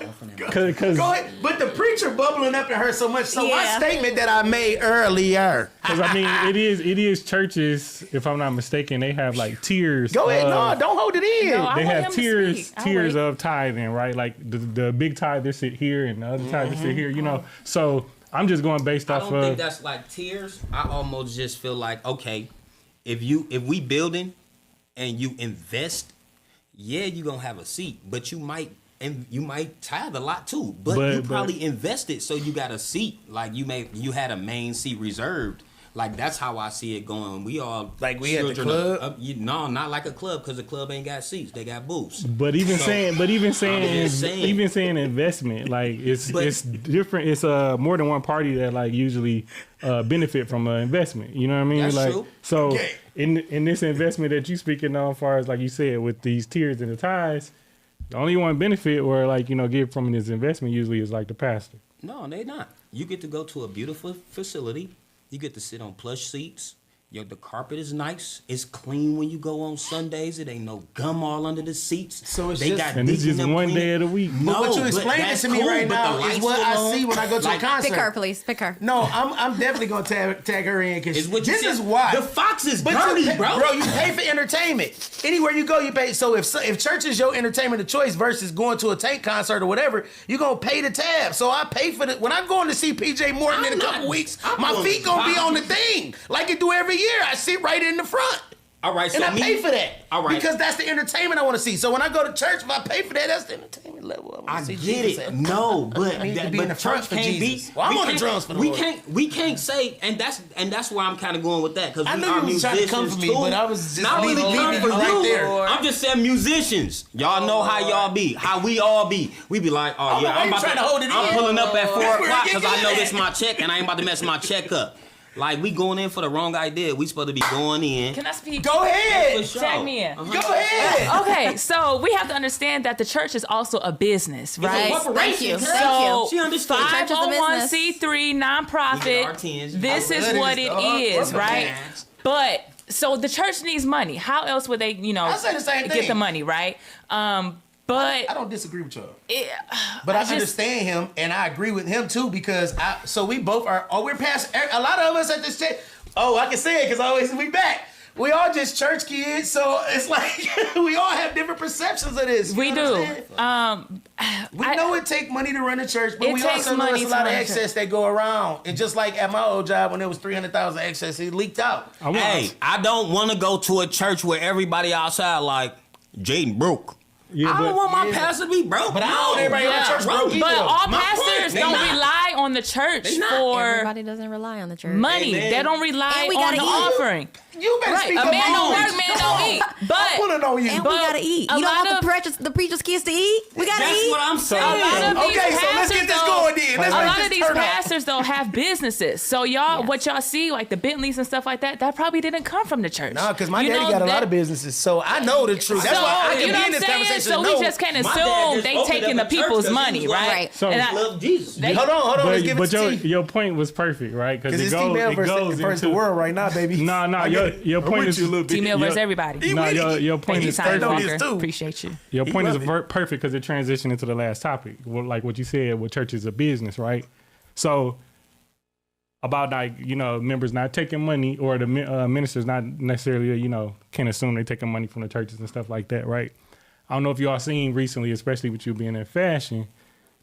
Cause Go ahead. But the preacher bubbling up in her so much. So my Yeah. statement that I made earlier. I mean, it is churches. If I'm not mistaken, they have like tiers. Go ahead. No, don't hold it in. No, I They want have him to tiers speak. I'll wait. of tithing, right? Like the big tithe sit here and the other tithe sit here, So I'm just going based I off don't think of. that's like tears. I almost just feel like, okay, if we building and you invest, yeah, you gonna have a seat, but you might tithe a lot too. But you probably invested, so you got a seat. Like you had a main seat reserved. Like that's how I see it going. We all Like we at the children club? no, not like a club because the club ain't got seats. They got booths. But even saying investment, like it's different. It's more than one party that like usually benefit from an investment. You know what I mean? That's like true. so Okay. in this investment that you speaking on, as far as like you said with these tiers and the tithes, the only one benefit or like get from this investment usually is like the pastor. No, they not. You get to go to a beautiful facility. You get to sit on plush seats. The carpet is nice. It's clean when you go on Sundays. It ain't no gum all under the seats. So it's they just- got And it's digging just them one clean. day of the week. No, But what you but explaining that's to me cool, right but now the is lights what I still see on. when I go to Like, a concert. Pick her, please. Pick her. No, I'm definitely gonna tag her in because Is what you this said. is why The Fox is But dirty, you pay, bro. You pay for entertainment. Anywhere you go, you pay. So if church is your entertainment of choice versus going to a Tank concert or whatever, you're gonna pay the tab. So I pay for the. When I'm going to see PJ Morton in a couple weeks, my feet gonna be on the thing like it do every year. I sit right in the front. All right, so And I pay for that. All right. Because that's the entertainment I want to see. So when I go to church, if I pay for that, that's the entertainment level. I wanna see get Jesus it. at. No, but I need to be but in the front church for can't Jesus. be. Well, I'm we on the can't- drums for the we Lord. can't say, and that's where I'm kind of going with that because I we knew are you was trying to come musicians for me, too. but I was just not really leaving come you for right you. there. I'm just saying musicians. Y'all know how y'all be, how we all be. We be like, oh yeah, why you trying to hold it I'm in? pulling up at 4 That's where o'clock it because get I know good this at. my check and I ain't about to mess my check up. Like we going in for the wrong idea. We supposed to be going in. Can I speak? Go ahead. For sure. Tag me in. Go ahead. Okay, so we have to understand that the church is also a business, right? corporation. Thank you. So- Thank you. She understands. Church is a business. 501c3 We get our nonprofit. tens. This I is love what this, it dog. is, Corporate right? dance. But so the church needs money. How else would they, I say the same get thing. the money, right? But I don't disagree with y'all. it, But I just- understand him, and I agree with him too because so we both are. Oh, we're past. A lot of us at this church. Oh, I can say it because we back. We all just church kids, so it's like we all have different perceptions of this. You we do. understand? We know it take money to run a church, but It we takes also know money it's a to lot of run a excess that go around. And just like at my old job, when there was 300,000 excess, it leaked out. Hey, I don't want to go to a church where everybody outside like Jaden broke. Yeah, I don't want my pastor to be broke. But I don't want everybody in Yeah. church broke either. But all My pastors point, they don't not. rely on the church for Everybody doesn't rely on the church. money. Amen. They don't rely And we on gotta the eat. offering. You better Right. speak A up man don't on work, it. man don't eat. But Put it on you. And But we gotta eat. a You don't lot want of- the preacher's kids to eat? We gotta That's eat. what I'm saying. a lot of these Okay, so let's get this pastors, going then. Let's a make lot this of these turn up. pastors don't have businesses. So y'all, Yes. what y'all see, like the Bentleys and stuff like that, that probably didn't come from the church. No, because my You daddy know, got a lot that- of businesses, so I know the truth. That's so, why I you can know be what in this I'm saying? conversation. So no. we just can't My dad assume just they opened taking the up a church people's 'cause he money, was like, right? So- And I love Jesus. They- Hold on. Let's give it But to T. your point was perfect, right? Because it it's goes, female it goes versus the into world right now, baby. No, I your get it. your I'm point with is you a little bit. Female versus your- everybody. No, your point Thank you, is Simon know this perfect. Walker. too. Appreciate you. Your He point is love it. perfect because it transitioned into the last topic, like what you said, with church is a business, right? So about like members not taking money or the ministers not necessarily can't assume they taking money from the churches and stuff like that, right? I don't know if y'all seen recently, especially with you being in fashion,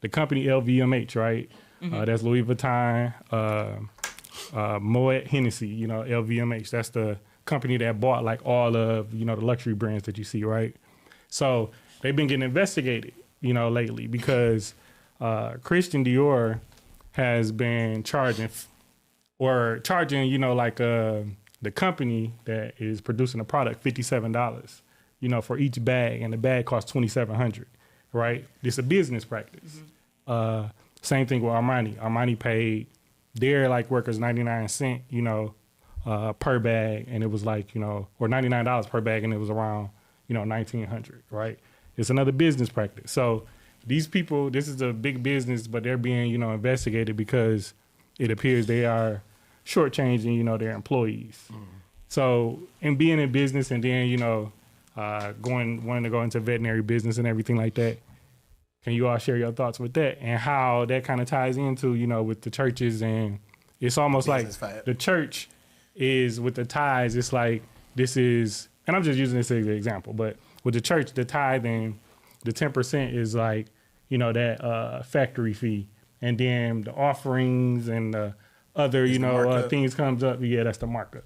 the company LVMH, right? That's Louis Vuitton, Moet Hennessy, LVMH. That's the company that bought like all of the luxury brands that you see, right? So they've been getting investigated, lately because Christian Dior has been charging, the company that is producing the product $57, for each bag, and the bag costs $2,700, right? It's a business practice. Same thing with Armani. Armani paid their workers 99 cents, per bag, and it was or $99 per bag, and it was around $1,900, right? It's another business practice. So these people, this is a big business, but they're being wanted because it appears they are shortchanging their employees. So in being in business and then wanting to go into veterinary business and everything like that, can you all share your thoughts with that and how that kind of ties into with the churches? And it's almost Business like vibe. the church is with the tithes. It's like this is, and I'm just using this as an example, but with the church, the tithing, the 10% is that factory fee, and then the offerings and the other markup. things comes up. Yeah, that's the markup.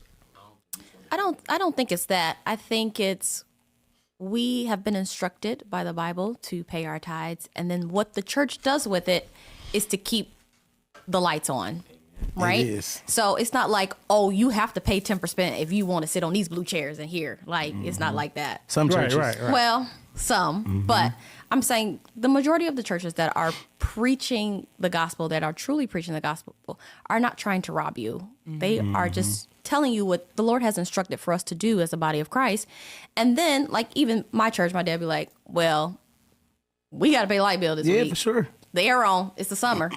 I don't think it's that. I think it's we have been instructed by the Bible to pay our tithes, and then what the church does with it is to keep the lights on. Right? It is. So it's not like, oh, you have to pay 10% if you want to sit on these blue chairs in here. It's not like that. Some churches. Right. Well, some, but I'm saying the majority of the churches that are preaching the gospel, that are truly preaching the gospel, are not trying to rob you. They are just telling you what the Lord has instructed for us to do as a body of Christ. And then, even my church, my dad be like, well, we got to pay light bill this Yeah, week. for sure. The air on. It's the summer.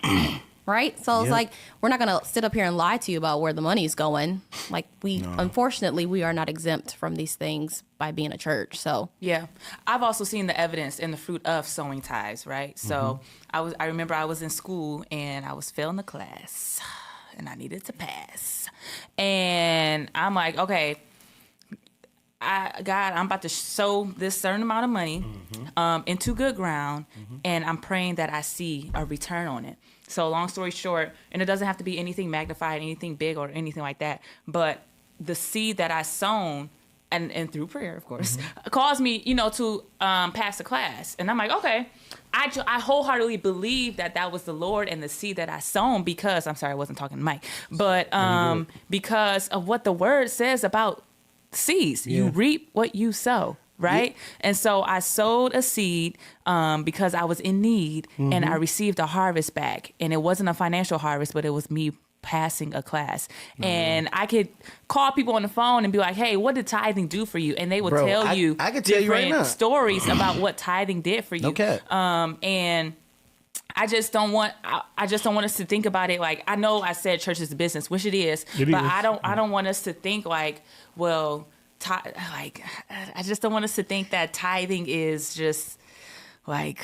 Right? So it's like, we're not going to sit up here and lie to you about where the money is going. Unfortunately, we are not exempt from these things by being a church. So Yeah, I've also seen the evidence in the fruit of sowing tithes, right? So I remember I was in school and I was failing the class and I needed to pass. And I'm like, okay, God, I'm about to sow this certain amount of money into good ground, and I'm praying that I see a return on it. So long story short, and it doesn't have to be anything magnified, anything big or anything like that, but the seed that I sown, and through prayer, of course, caused me, to pass the class. And I'm like, okay, I wholeheartedly believe that was the Lord and the seed that I sown because, I'm sorry, I wasn't talking to Mike, but because of what the word says about seeds. You reap what you sow. Right. And so I sowed a seed because I was in need and I received a harvest back. And it wasn't a financial harvest, but it was me passing a class. And I could call people on the phone and be like, hey, what did tithing do for you? And they would tell you I could tell you right different now. stories about what tithing did for you. Okay. And I just don't want us to think about it like, I know I said church is a business, which it is, but I don't want us to think like, well, I just don't want us to think that tithing is just like.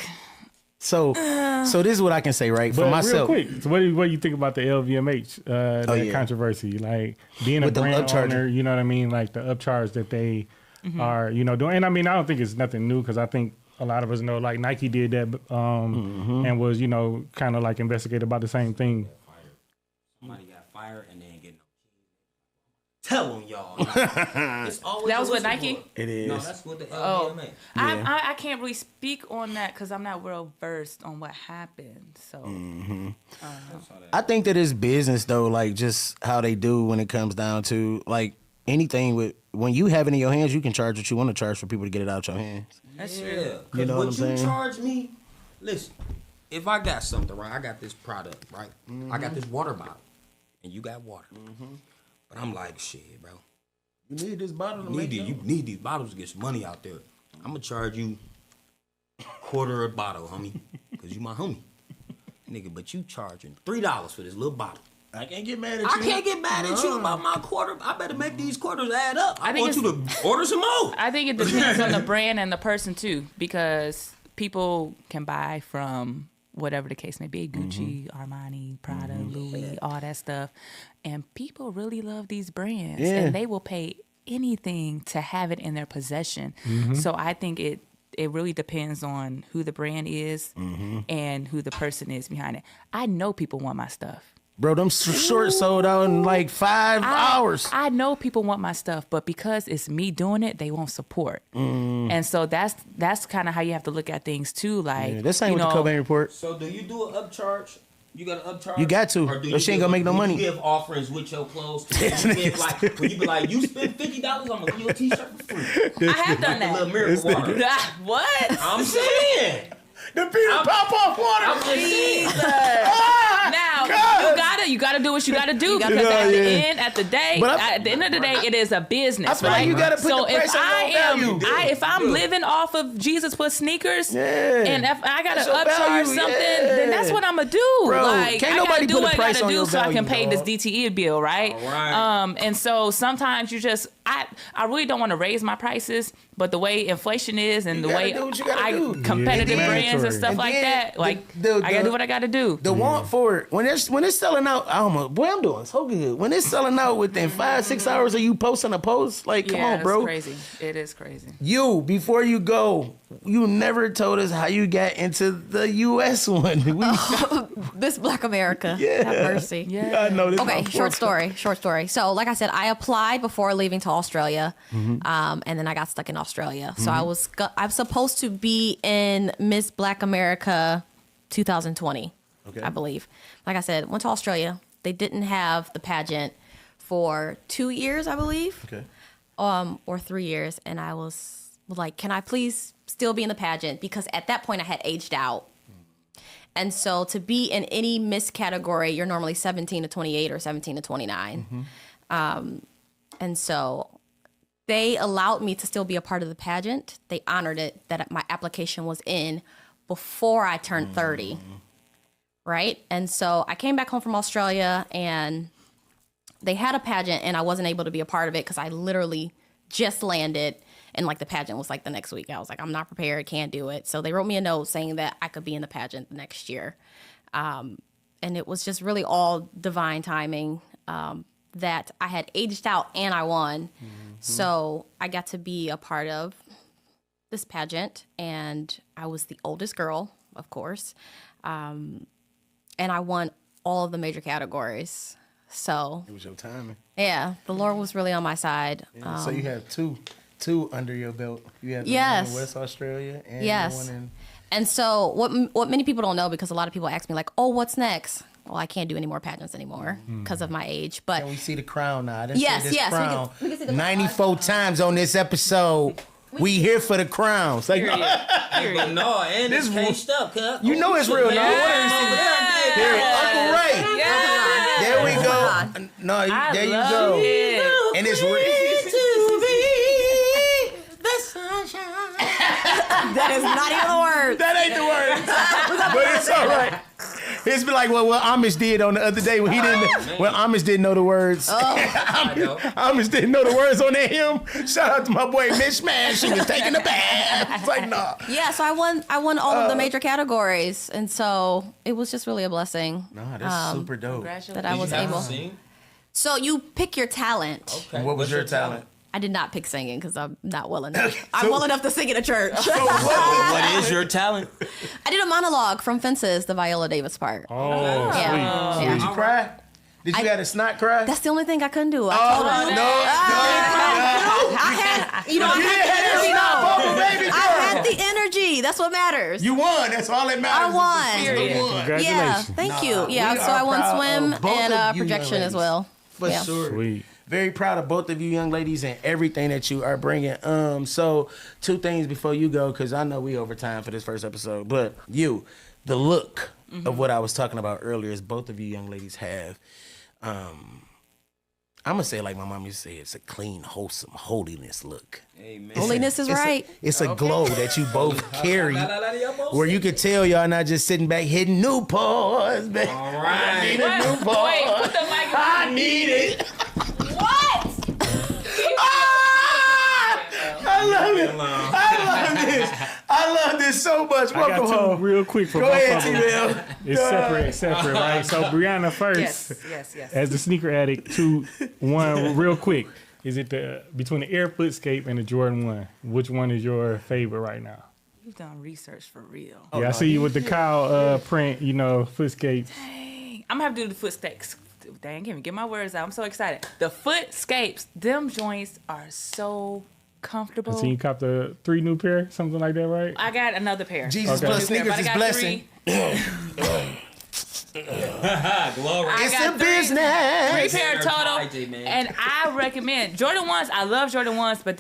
So this is what I can say, right? For But myself. real quick, so what do you think about the LVMH controversy? Like being a With them brand upcharging. owner, you know what I mean? Like the upcharge that they are, doing. And I mean, I don't think it's nothing new because I think a lot of us know, like Nike did that and was, kind of like investigated about the same thing. Somebody got fired and they ain't getting tell on y'all. It's always That was a with Nike? whistleblower. It is. No, that's what the Oh. LVMA. I can't really speak on that because I'm not well versed on what happened. So I think that it's business though, like just how they do when it comes down to like anything with when you have it in your hands, you can charge what you want to charge for people to get it out your hands. that's Yeah, true. because You know what what I'm you saying? charge me, listen, if I got something, right, I got this product, right? I got this water bottle, and you got water. But I'm like, shit, bro. You need this bottle to You need these bottles to get some money out there. I'm going to charge you quarter a bottle, homie, because you my homie. Nigga, but you charging $3 for this little bottle. I can't get mad at you. I can't get mad at you about my quarter. I better make these quarters add up. I think want you to order some more. I think it depends on the brand and the person too, because people can buy from whatever the case may be, Gucci, Armani, Prada, Louis, all that stuff. And people really love these brands and they will pay anything to have it in their possession. So I think it really depends on who the brand is and who the person is behind it. I know people want my stuff. Bro, them shorts sold out in like 5 hours. I know people want my stuff, but because it's me doing it, they won't support. And so that's kind of how you have to look at things too. Like This ain't with the Cobain report. So do you do an upcharge? You got an upcharge? You got to. Or do Or she ain't gonna make no money. You give offerings with your clothes. You give, like, when you be like, you spend $50, I'm gonna give you a t-shirt for free. I have done A little that. miracle water. What? I'm saying. The Peter pop off water. I'm just saying. Now you gotta do what you gotta do because at the end of the day, it is a business, I feel right? like you gotta put so the price on your value. if I'm living off of Jesus plus sneakers, Yeah. and if I gotta That's your upcharge value, something, yeah. then that's what I'm gonna do. Bro, like can't I nobody gotta do put a what I price gotta on do your so I can value, pay this dog. DTE bill, right? All right. And so sometimes you just I really don't want to raise my prices, but the way inflation is and the gotta way do what you gotta do. competitive Yeah. brands and stuff And like then that, like the- I gotta do what I gotta do. The want for it when it's selling out, I'm doing so good. When it's selling out within 5-6 hours of you posting a post, like come on, bro. It's crazy. It is crazy. You before you go, you never told us how you got into the U.S. one. This Black America. Yeah. Have mercy. Yeah. I know this. Okay, my short fourth- story. So, like I said, I applied before leaving to Australia, and then I got stuck in Australia. So I was supposed to be in Miss Black America 2020, I believe. Like I said, went to Australia. They didn't have the pageant for 2 years, I believe, Okay. or 3 years, and I was like, "Can I please still be in the pageant?" Because at that point, I had aged out. And so to be in any Miss category, you're normally 17 to 28 or 17 to 29. And so they allowed me to still be a part of the pageant. They honored it that my application was in before I turned 30. Right? And so I came back home from Australia and they had a pageant and I wasn't able to be a part of it because I literally just landed and like the pageant was like the next week. I was like, I'm not prepared, can't do it. So they wrote me a note saying that I could be in the pageant the next year. And it was just really all divine timing that I had aged out and I won. So I got to be a part of this pageant and I was the oldest girl, of course. And I won all of the major categories. So It was your timing. yeah, the Lord was really on my side. So you have two under your belt. You have the Yes. one in West Australia and Yes. the one in. And so what many people don't know, because a lot of people ask me like, oh, what's next? Well, I can't do any more pageants anymore because of my age. But Can we see the crown now? I didn't Yes, see this yes, we can- crown. we can see the 94 times on this episode. We here for the crown. It's like, But no, and This it's one- caged up, cuz. you know it's real. No, I want to see. Here, Uncle Ray. Yeah. There we go. on. No, I there you love go. it. And it's real. that is not even the word. That ain't the word. But it's all right. It's been like what Amish did on the other day when he didn't. When Amish didn't know the words. Amish didn't know the words on that hymn. Shout out to my boy Miss Smash. She was taking a bath. It's like nah. Yeah, so I won all of the major categories, and so it was just really a blessing Nah, that's super dope. that I was able. So you pick your talent. And what was your talent? I did not pick singing because I'm not well enough. I'm well enough to sing in a church. What is your talent? I did a monologue from Fences, the Viola Davis part. Oh, Yeah. Did you cry? Did you have a snot cry? That's the only thing I couldn't do. I Oh, told him. no. I had, you know, I had the energy. Baby I girl. had the energy. That's what matters. You won. That's all that matters. I won. is the Period. won. Yeah, Congratulations. thank you. we Yeah, are so I won proud swim of both and of you projection young as well. For Yeah. sure. Sweet. Very proud of both of you young ladies and everything that you are bringing. So 2 things before you go, because I know we over time for this first episode. But the look of what I was talking about earlier is both of you young ladies have. I'm gonna say it like my mom used to say, it's a clean, wholesome, holiness look. Amen. Holiness is right. It's a glow that you both carry, where you can tell y'all not just sitting back hitting Newports, baby. All I right. need a Newport. Wait, put the mic I need it. What? I love it. I love this. I love this so much. I Welcome got 2 home. real quick for Go both ahead, of them. T-Bell. It's separate, right? So Breanna first. Yes. As the sneaker addict, 1 real quick. Is it between the Air Footscape and the Jordan 1? Which one is your favorite right now? You've done research for real. Yeah, I see you with the cow print, Footscape. Dang. I'm gonna have to do the footscapes. Dang, can't even get my words out. I'm so excited. The footscapes, them joints are so comfortable. I see you cop the 3 new pair, something like that, right? I got another pair. Jesus Okay. plus New pair, but sneakers I is got blessing. 3. Glory. I It's got a 3 business. pair total, IG, man. and I recommend Jordan 1s. I love Jordan 1s, but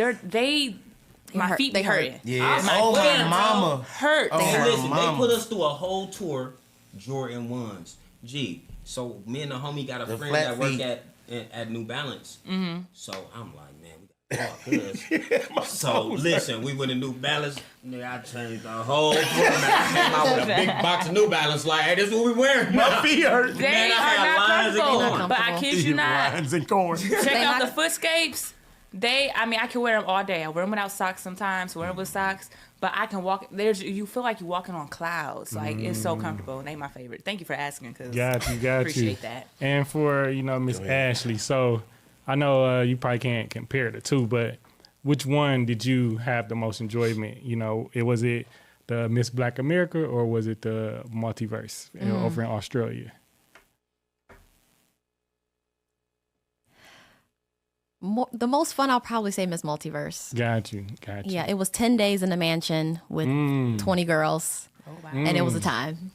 my hurt. feet They be hurt. hurting. Yeah. My Oh, my feet mama. hurt. Oh, They Hey, her hurt. listen, mama. they put us through a whole tour, Jordan 1s. Gee, so me and the homie got a The friend flat that work feet. at New Balance. Mm-hmm. So I'm like, man, we got to So listen, we went to New Balance. Nigga, I changed the whole format. I came out with a big box of New Balance. Like, hey, this is what we wearing. My feet hurt. They Man, I are had not lines and comfortable. corn. But I kid you not. Lines and corn. Check They out not- the footscapes. I can wear them all day. I wear them without socks sometimes, wear them with socks. But I can walk. You feel like you're walking on clouds. Like it's so comfortable. And they my favorite. Thank you for asking. Cause Got you. appreciate that. And for, Miss Ashley, so I know you probably can't compare the 2, but which one did you have the most enjoyment? Was it the Miss Black America or was it the Multiverse over in Australia? The most fun, I'll probably say Miss Multiverse. Got you. Yeah, it was 10 days in the mansion with 20 girls, and it was a time.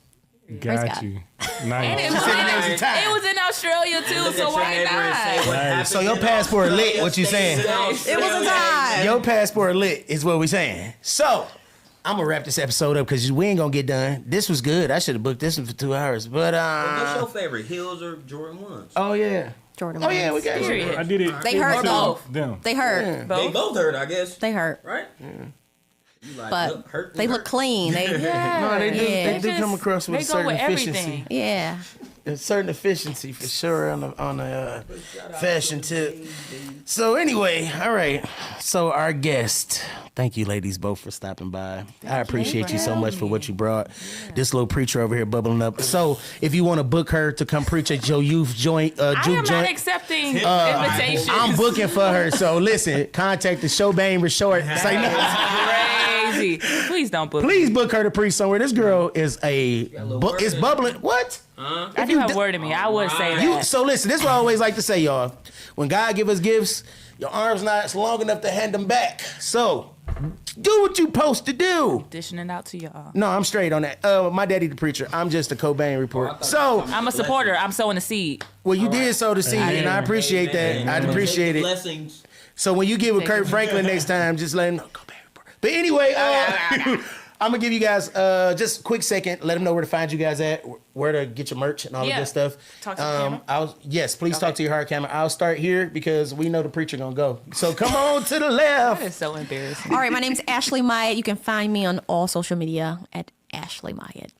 Praise Got God. you. And Nice. it was in Australia too, so why not? So your passport lit, what you saying? It was a time. Your passport lit is what we saying. So I'm gonna wrap this episode up because we ain't gonna get done. This was good. I should have booked this one for 2 hours. But What's your favorite, Heels or Jordan 1s? oh yeah. Jordan. Oh yeah, we ones. got Period. I did it. They hurt though. Them. They hurt. Yeah. They Both. both hurt, I guess. They hurt. Right? You like, But look, hurt they look hurt. clean. They, No, they do. Yeah. They do come across with They a go certain with efficiency. everything. A yeah. certain efficiency for sure on the fashion tip. So anyway, all right. So our guest, thank you ladies both for stopping by. I appreciate you so much for what you brought. This little preacher over here bubbling up. So if you want to book her to come preach at your youth joint, I juke am not joint, accepting invitations. I'm booking for her. So listen, contact the Cobain Resort. Say no. Crazy. Please don't book. Please book her to preach somewhere. This girl is is bubbling. What? I do have a word in me. I would say that. So listen, this is what I always like to say, y'all. When God give us gifts, your arm's not long enough to hand them back. So do what you supposed to do. Dishing it out to y'all. No, I'm straight on that. My daddy the preacher. I'm just a Cobain report. So, I'm a supporter. I'm sowing a seed. well, you did sow the seed, and I appreciate that. I appreciate it. Blessings. So when you get with Kurt Franklin next time, just let him know. Cobain report. But anyway, I'm gonna give you guys just a quick second. Let them know where to find you guys at, where to get your merch and all the good stuff. Talk to the camera? Yes, please talk to your hard camera. I'll start here because we know the preacher gonna go. So come on to the left. That is so embarrassing. All right, my name's Ashley Myatt. You can find me on all social media at Ashley Myatt.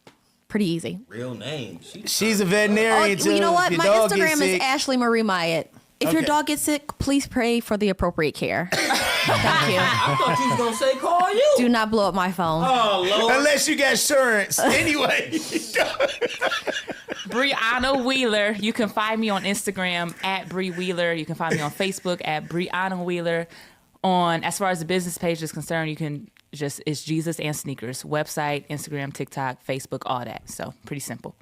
Pretty easy. Real name. She's a veterinarian too. You know what? If My your dog Instagram gets is sick- Ashley Marie Myatt. If your Okay. dog gets sick, please pray for the appropriate care. Thank you. I thought you was gonna say call you. Do not blow up my phone. Oh Lord. Unless you got insurance. Anyway. Breanna Wheeler. You can find me on Instagram at Bree Wheeler. You can find me on Facebook at Breanna Wheeler. As far as the business page is concerned, you can it's Jesus and Sneakers. Website, Instagram, TikTok, Facebook, all that. So pretty simple.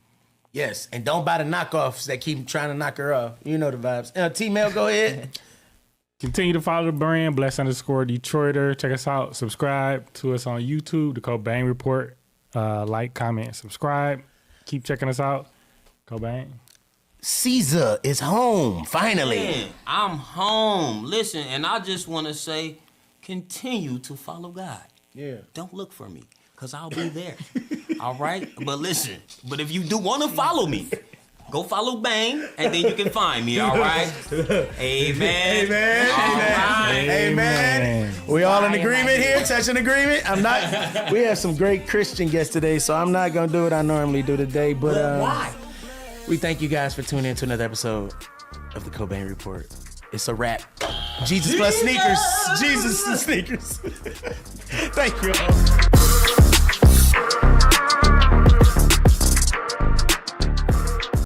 Yes, and don't buy the knockoffs that keep trying to knock her off. You know the vibes. T-Mail, go ahead. Continue to follow the brand, Bless_Detroiter. Check us out. Subscribe to us on YouTube, The Cobain Report. Like, comment, subscribe. Keep checking us out. Cobain. Caesar is home, finally. Man, I'm home. Listen, and I just want to say, continue to follow God. Yeah. Don't look for me, because I'll be there. All right? But listen, but if you do want to follow me, go follow Bang, and then you can find me, all right? Amen. Amen. All right. Amen. We all in agreement here, touching agreement. We have some great Christian guests today, so I'm not going to do what I normally do today. But Why? we thank you guys for tuning in to another episode of the Cobain Report. It's a wrap. Jesus plus sneakers. Jesus and sneakers. Thank you all.